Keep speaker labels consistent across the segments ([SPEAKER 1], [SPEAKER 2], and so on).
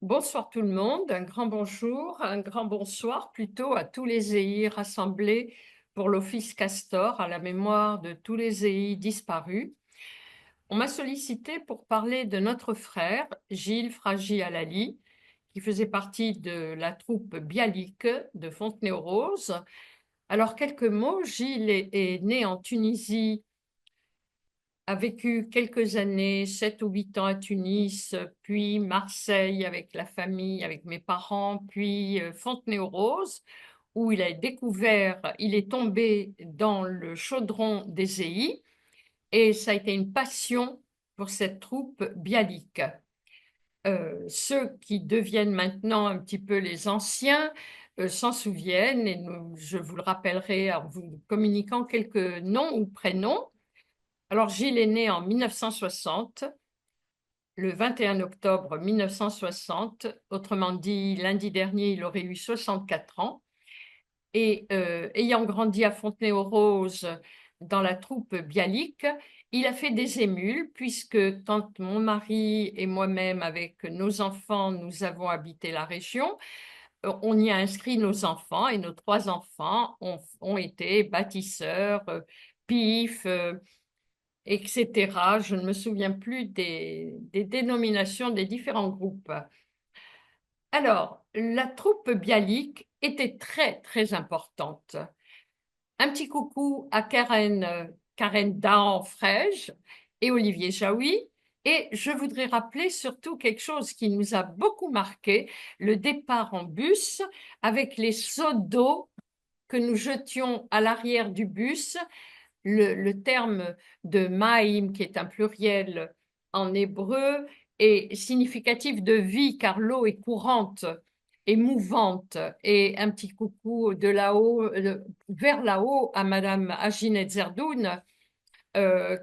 [SPEAKER 1] Bonsoir tout le monde, un grand bonjour, un grand bonsoir plutôt à tous les EI rassemblés pour l'Office Castor à la mémoire de tous les EI disparus. On m'a sollicité pour parler de notre frère, Gilles Fragi-Alali, qui faisait partie de la troupe Bialik de Fontenay-aux-Roses. Alors, quelques mots, Gilles est né en Tunisie, a vécu quelques années, 7 ou 8 ans à Tunis, puis Marseille avec la famille, avec mes parents, puis Fontenay-aux-Roses, où il est tombé dans le chaudron des EI, et ça a été une passion pour cette troupe bialique. Ceux qui deviennent maintenant un petit peu les anciens s'en souviennent, et je vous le rappellerai en vous communiquant quelques noms ou prénoms. Alors, Gilles est né en 1960, le 21 octobre 1960. Autrement dit, lundi dernier, il aurait eu 64 ans. Et ayant grandi à Fontenay-aux-Roses dans la troupe Bialik, il a fait des émules puisque quand mon mari et moi-même, avec nos enfants, nous avons habité la région, on y a inscrit nos enfants et nos 3 enfants ont été bâtisseurs, pifs, etc. Je ne me souviens plus des dénominations des différents groupes. Alors, la troupe bialique était très, très importante. Un petit coucou à Karen Dahan-Frege et Olivier Jaoui. Et je voudrais rappeler surtout quelque chose qui nous a beaucoup marqué, le départ en bus avec les seaux d'eau que nous jetions à l'arrière du bus. Le terme de maïm, qui est un pluriel en hébreu, est significatif de vie, car l'eau est courante et mouvante. Et un petit coucou de là-haut, vers là-haut, à Madame Aginette Zerdoun,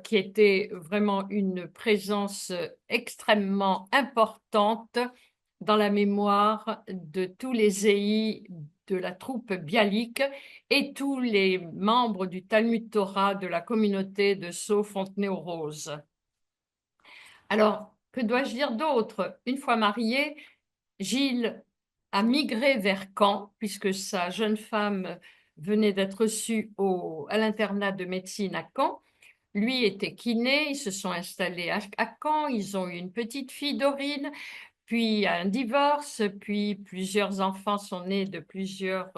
[SPEAKER 1] qui était vraiment une présence extrêmement importante dans la mémoire de tous les EI de la troupe bialique et tous les membres du Talmud Torah de la communauté de Sceaux-Fontenay-aux-Roses. Alors, que dois-je dire d'autre? Une fois marié, Gilles a migré vers Caen, puisque sa jeune femme venait d'être reçue à l'internat de médecine à Caen. Lui était kiné, ils se sont installés à Caen, ils ont eu une petite fille, Dorine, puis un divorce, puis plusieurs enfants sont nés de plusieurs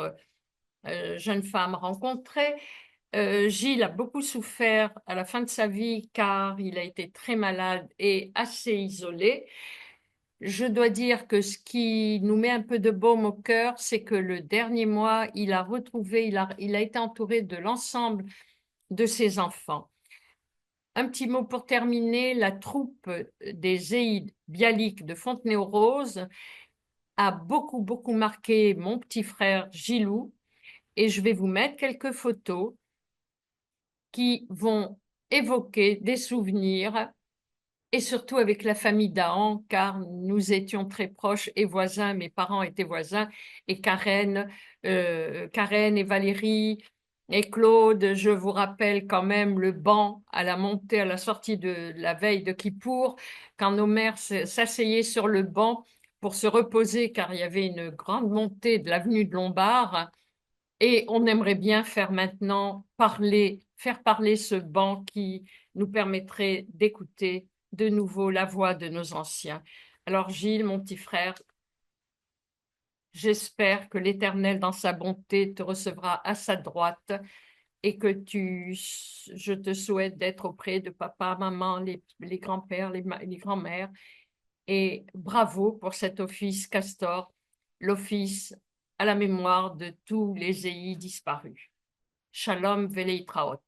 [SPEAKER 1] jeunes femmes rencontrées. Gilles a beaucoup souffert à la fin de sa vie car il a été très malade et assez isolé. Je dois dire que ce qui nous met un peu de baume au cœur, c'est que le dernier mois, il a été entouré de l'ensemble de ses enfants. Un petit mot pour terminer, la troupe des Zéides Bialik de Fontenay-aux-Roses a beaucoup, beaucoup marqué mon petit frère Gilou, et je vais vous mettre quelques photos qui vont évoquer des souvenirs, et surtout avec la famille Dahan, car nous étions très proches et voisins, mes parents étaient voisins, et Karen et Valérie et Claude, je vous rappelle quand même le banc à la montée, à la sortie de la veille de Kippour, quand nos mères s'asseyaient sur le banc pour se reposer, car il y avait une grande montée de l'avenue de Lombard, et on aimerait bien faire parler ce banc qui nous permettrait d'écouter de nouveau la voix de nos anciens. Alors Gilles, mon petit frère, j'espère que l'Éternel dans sa bonté te recevra à sa droite et que je te souhaite d'être auprès de papa, maman, les grands-pères, les grands-mères. Et bravo pour cet office Castor, l'office à la mémoire de tous les EI disparus. Shalom Veleitраot.